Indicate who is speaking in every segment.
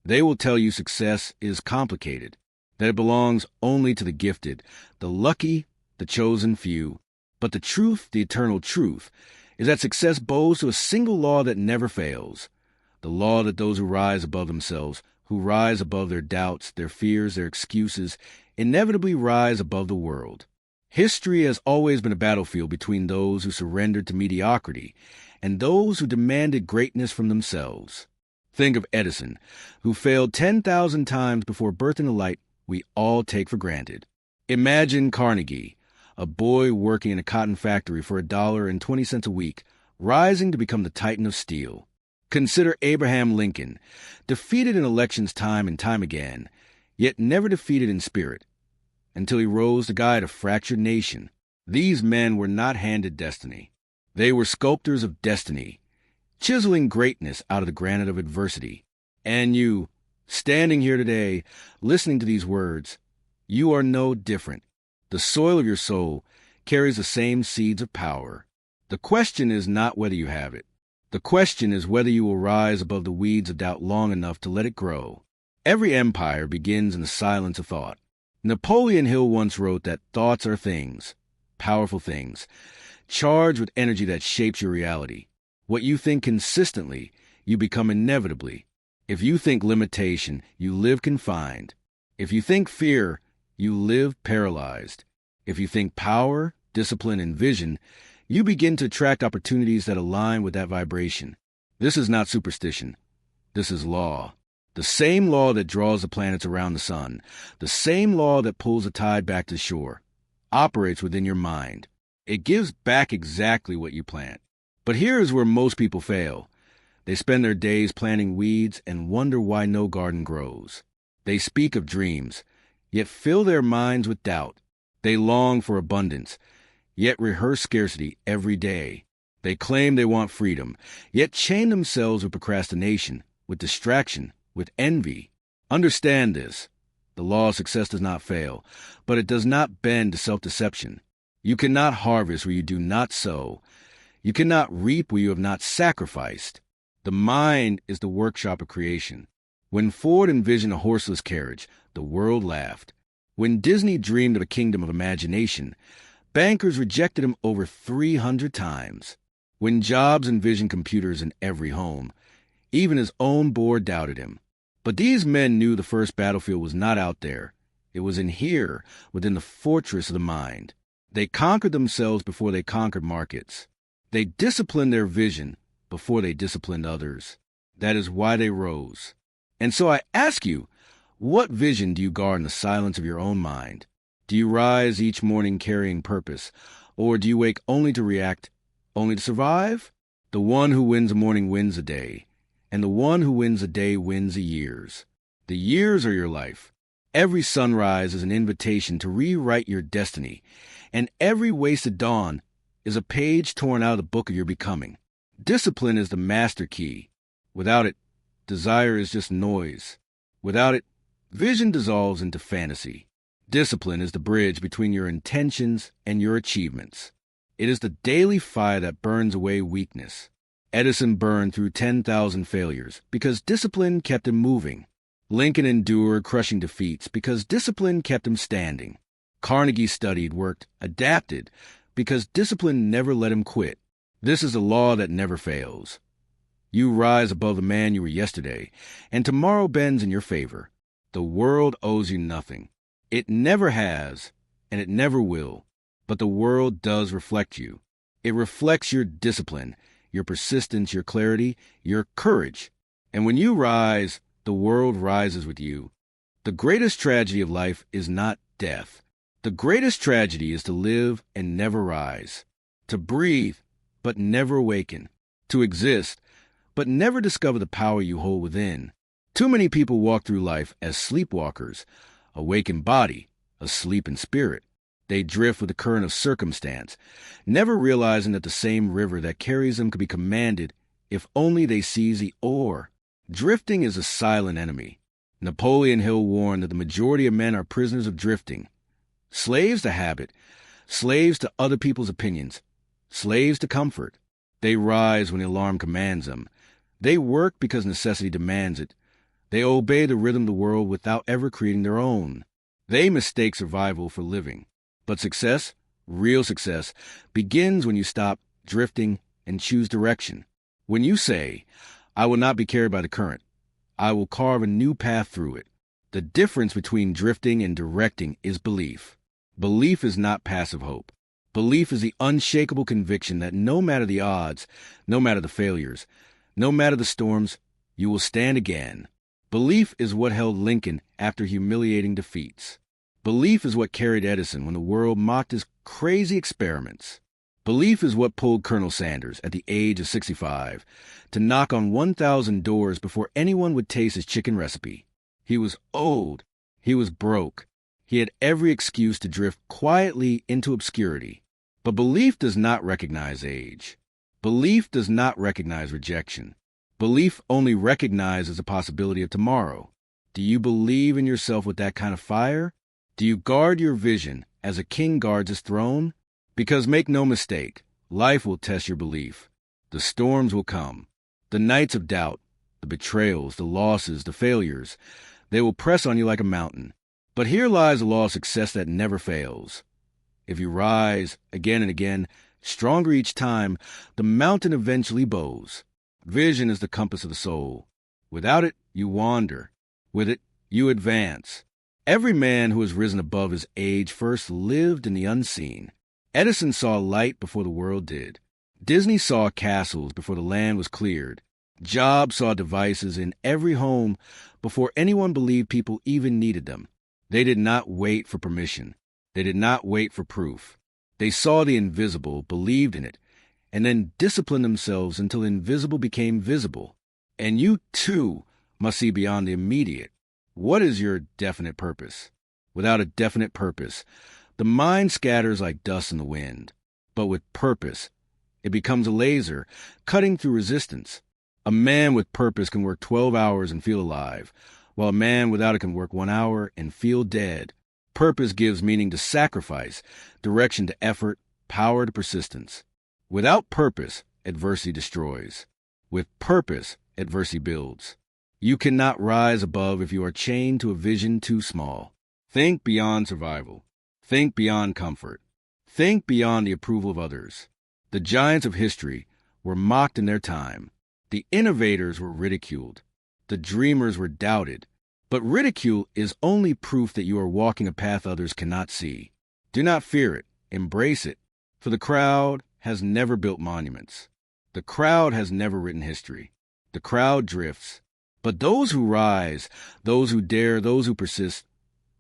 Speaker 1: They will tell you success is complicated, that it belongs only to the gifted, the lucky, the chosen few. But the truth, the eternal truth, is that success bows to a single law that never fails, the law that those who rise above themselves, who rise above their doubts, their fears, their excuses, inevitably rise above the world. History has always been a battlefield between those who surrendered to mediocrity and those who demanded greatness from themselves. Think of Edison, who failed 10,000 times before birthing the light we all take for granted. Imagine Carnegie, a boy working in a cotton factory for $1.20 a week, rising to become the titan of steel. Consider Abraham Lincoln, defeated in elections time and time again, yet never defeated in spirit, until he rose to guide a fractured nation. These men were not handed destiny. They were sculptors of destiny, chiseling greatness out of the granite of adversity. And you, standing here today, listening to these words, you are no different. The soil of your soul carries the same seeds of power. The question is not whether you have it. The question is whether you will rise above the weeds of doubt long enough to let it grow. Every empire begins in the silence of thought. Napoleon Hill once wrote that thoughts are things, powerful things, charged with energy that shapes your reality. What you think consistently, you become inevitably. If you think limitation, you live confined. If you think fear, you live paralyzed. If you think power, discipline, and vision, you begin to attract opportunities that align with that vibration. This is not superstition. This is law. The same law that draws the planets around the sun, the same law that pulls the tide back to shore, operates within your mind. It gives back exactly what you plant. But here is where most people fail. They spend their days planting weeds and wonder why no garden grows. They speak of dreams, yet fill their minds with doubt. They long for abundance, yet rehearse scarcity every day. They claim they want freedom, yet chain themselves with procrastination, with distraction, with envy. Understand this. The law of success does not fail, but it does not bend to self-deception. You cannot harvest where you do not sow. You cannot reap where you have not sacrificed. The mind is the workshop of creation. When Ford envisioned a horseless carriage, the world laughed. When Disney dreamed of a kingdom of imagination, bankers rejected him over 300 times. When Jobs envisioned computers in every home, even his own board doubted him. But these men knew the first battlefield was not out there. It was in here, within the fortress of the mind. They conquered themselves before they conquered markets. They disciplined their vision before they disciplined others. That is why they rose. And so I ask you, what vision do you guard in the silence of your own mind? Do you rise each morning carrying purpose, or do you wake only to react, only to survive? The one who wins a morning wins a day, and the one who wins a day wins the years. The years are your life. Every sunrise is an invitation to rewrite your destiny, and every wasted dawn is a page torn out of the book of your becoming. Discipline is the master key. Without it, desire is just noise. Without it, vision dissolves into fantasy. Discipline is the bridge between your intentions and your achievements. It is the daily fire that burns away weakness. Edison burned through 10,000 failures because discipline kept him moving. Lincoln endured crushing defeats because discipline kept him standing. Carnegie studied, worked, adapted, because discipline never let him quit. This is a law that never fails. You rise above the man you were yesterday, and tomorrow bends in your favor. The world owes you nothing. It never has, and it never will. But the world does reflect you. It reflects your discipline, your persistence, your clarity, your courage. And when you rise, the world rises with you. The greatest tragedy of life is not death. The greatest tragedy is to live and never rise, to breathe but never awaken, to exist but never discover the power you hold within. Too many people walk through life as sleepwalkers, awake in body, asleep in spirit. They drift with the current of circumstance, never realizing that the same river that carries them could be commanded if only they seize the oar. Drifting is a silent enemy. Napoleon Hill warned that the majority of men are prisoners of drifting. Slaves to habit, slaves to other people's opinions, slaves to comfort. They rise when the alarm commands them. They work because necessity demands it, They obey the rhythm of the world without ever creating their own. They mistake survival for living. But success, real success, begins when you stop drifting and choose direction. When you say, I will not be carried by the current, I will carve a new path through it. The difference between drifting and directing is belief. Belief is not passive hope. Belief is the unshakable conviction that no matter the odds, no matter the failures, no matter the storms, you will stand again. Belief is what held Lincoln after humiliating defeats. Belief is what carried Edison when the world mocked his crazy experiments. Belief is what pulled Colonel Sanders, at the age of 65, to knock on 1,000 doors before anyone would taste his chicken recipe. He was old. He was broke. He had every excuse to drift quietly into obscurity. But belief does not recognize age. Belief does not recognize rejection. Belief only recognizes the possibility of tomorrow. Do you believe in yourself with that kind of fire? Do you guard your vision as a king guards his throne? Because make no mistake, life will test your belief. The storms will come. The nights of doubt, the betrayals, the losses, the failures, they will press on you like a mountain. But here lies the law of success that never fails. If you rise again and again, stronger each time, the mountain eventually bows. Vision is the compass of the soul. Without it, you wander. With it, you advance. Every man who has risen above his age first lived in the unseen. Edison saw light before the world did. Disney saw castles before the land was cleared. Jobs saw devices in every home before anyone believed people even needed them. They did not wait for permission. They did not wait for proof. They saw the invisible, believed in it, and then disciplined themselves until the invisible became visible. And you, too, must see beyond the immediate. What is your definite purpose? Without a definite purpose, the mind scatters like dust in the wind. But with purpose, it becomes a laser, cutting through resistance. A man with purpose can work 12 hours and feel alive, while a man without it can work 1 hour and feel dead. Purpose gives meaning to sacrifice, direction to effort, power to persistence. Without purpose, adversity destroys. With purpose, adversity builds. You cannot rise above if you are chained to a vision too small. Think beyond survival. Think beyond comfort. Think beyond the approval of others. The giants of history were mocked in their time. The innovators were ridiculed. The dreamers were doubted. But ridicule is only proof that you are walking a path others cannot see. Do not fear it. Embrace it. For the crowd has never built monuments. The crowd has never written history. The crowd drifts. But those who rise, those who dare, those who persist,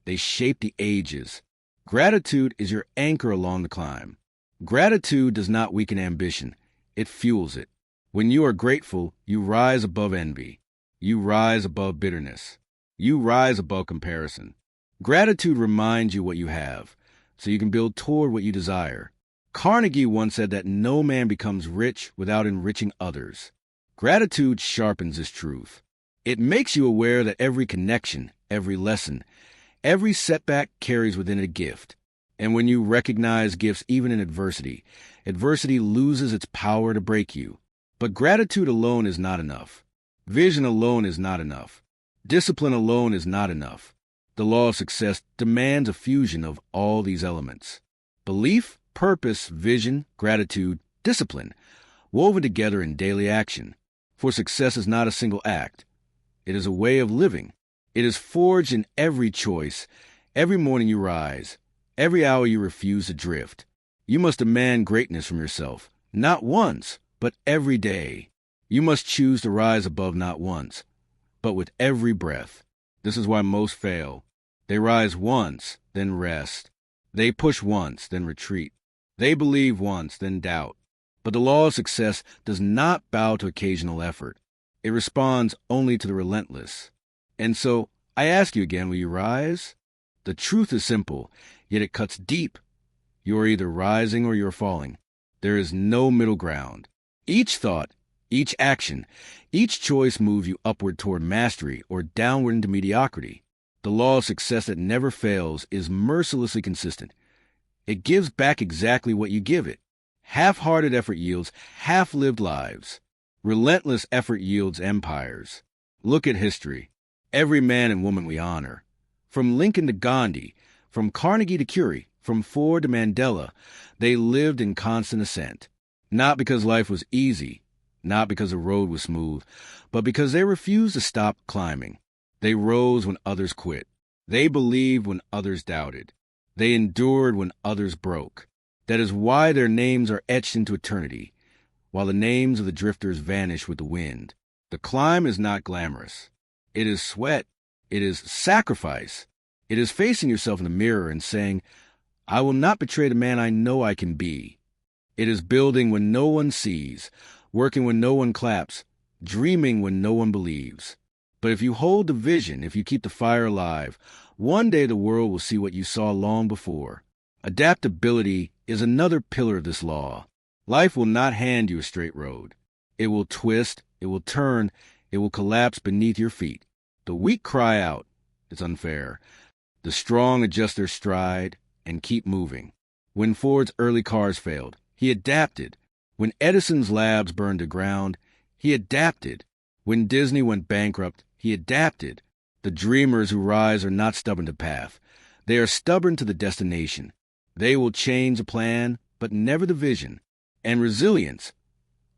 Speaker 1: they shape the ages. Gratitude is your anchor along the climb. Gratitude does not weaken ambition. It fuels it. When you are grateful, you rise above envy. You rise above bitterness. You rise above comparison. Gratitude reminds you what you have, so you can build toward what you desire. Carnegie once said that no man becomes rich without enriching others. Gratitude sharpens this truth. It makes you aware that every connection, every lesson, every setback carries within it a gift. And when you recognize gifts even in adversity, adversity loses its power to break you. But gratitude alone is not enough. Vision alone is not enough. Discipline alone is not enough. The law of success demands a fusion of all these elements. Belief, purpose, vision, gratitude, discipline, woven together in daily action. For success is not a single act. It is a way of living. It is forged in every choice, every morning you rise, every hour you refuse to drift. You must demand greatness from yourself, not once, but every day. You must choose to rise above not once, but with every breath. This is why most fail. They rise once, then rest. They push once, then retreat. They believe once, then doubt. But the law of success does not bow to occasional effort. It responds only to the relentless. And so, I ask you again, will you rise? The truth is simple, yet it cuts deep. You are either rising or you are falling. There is no middle ground. Each thought, each action, each choice moves you upward toward mastery or downward into mediocrity. The law of success that never fails is mercilessly consistent. It gives back exactly what you give it. Half-hearted effort yields half-lived lives. Relentless effort yields empires. Look at history. Every man and woman we honor, from Lincoln to Gandhi, from Carnegie to Curie, from Ford to Mandela, they lived in constant ascent. Not because life was easy, not because the road was smooth, but because they refused to stop climbing. They rose when others quit. They believed when others doubted. They endured when others broke. That is why their names are etched into eternity, while the names of the drifters vanish with the wind. The climb is not glamorous. It is sweat. It is sacrifice. It is facing yourself in the mirror and saying, I will not betray the man I know I can be. It is building when no one sees, working when no one claps, dreaming when no one believes. But if you hold the vision, if you keep the fire alive, one day the world will see what you saw long before. Adaptability is another pillar of this law. Life will not hand you a straight road. It will twist, it will turn, it will collapse beneath your feet. The weak cry out, it's unfair. The strong adjust their stride and keep moving. When Ford's early cars failed, he adapted. When Edison's labs burned to ground, he adapted. When Disney went bankrupt, he adapted. The dreamers who rise are not stubborn to path. They are stubborn to the destination. They will change the plan, but never the vision. And resilience.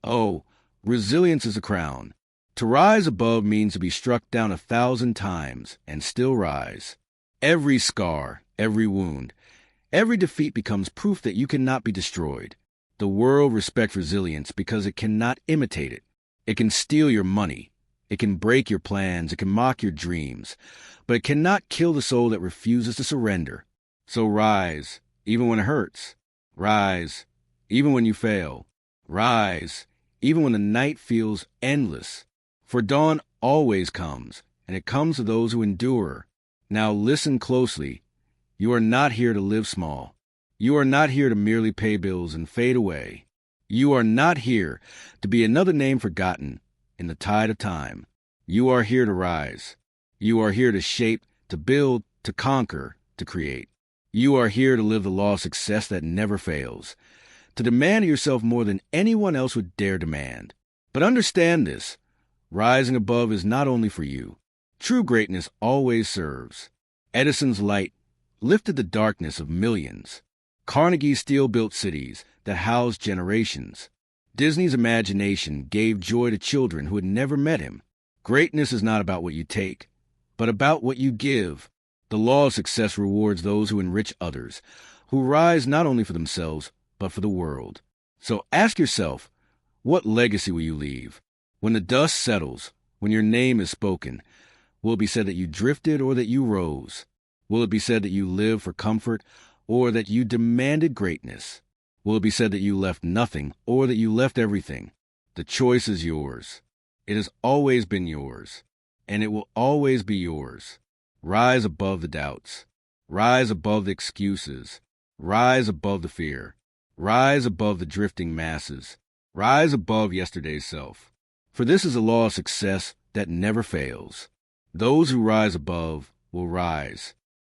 Speaker 1: Oh, resilience is a crown. To rise above means to be struck down 1,000 times and still rise. Every scar, every wound, every defeat becomes proof that you cannot be destroyed. The world respects resilience because it cannot imitate it. It can steal your money. It can break your plans. It can mock your dreams. But it cannot kill the soul that refuses to surrender. So rise, even when it hurts. Rise, even when you fail. Rise, even when the night feels endless. For dawn always comes, and it comes to those who endure. Now listen closely. You are not here to live small. You are not here to merely pay bills and fade away. You are not here to be another name forgotten in the tide of time. You are here to rise. You are here to shape, to build, to conquer, to create. You are here to live the law of success that never fails, to demand of yourself more than anyone else would dare demand. But understand this. Rising above is not only for you. True greatness always serves. Edison's light lifted the darkness of millions. Carnegie's steel built cities that housed generations. Disney's imagination gave joy to children who had never met him. Greatness is not about what you take, but about what you give. The law of success rewards those who enrich others, who rise not only for themselves, but for the world. So ask yourself, what legacy will you leave? When the dust settles, when your name is spoken, will it be said that you drifted or that you rose? Will it be said that you lived for comfort or that you demanded greatness? Will it be said that you left nothing or that you left everything? The choice is yours. It has always been yours, and it will always be yours. Rise above the doubts. Rise above the excuses. Rise above the fear. Rise above the drifting masses. Rise above yesterday's self. For this is a law of success that never fails. Those who rise above will rise.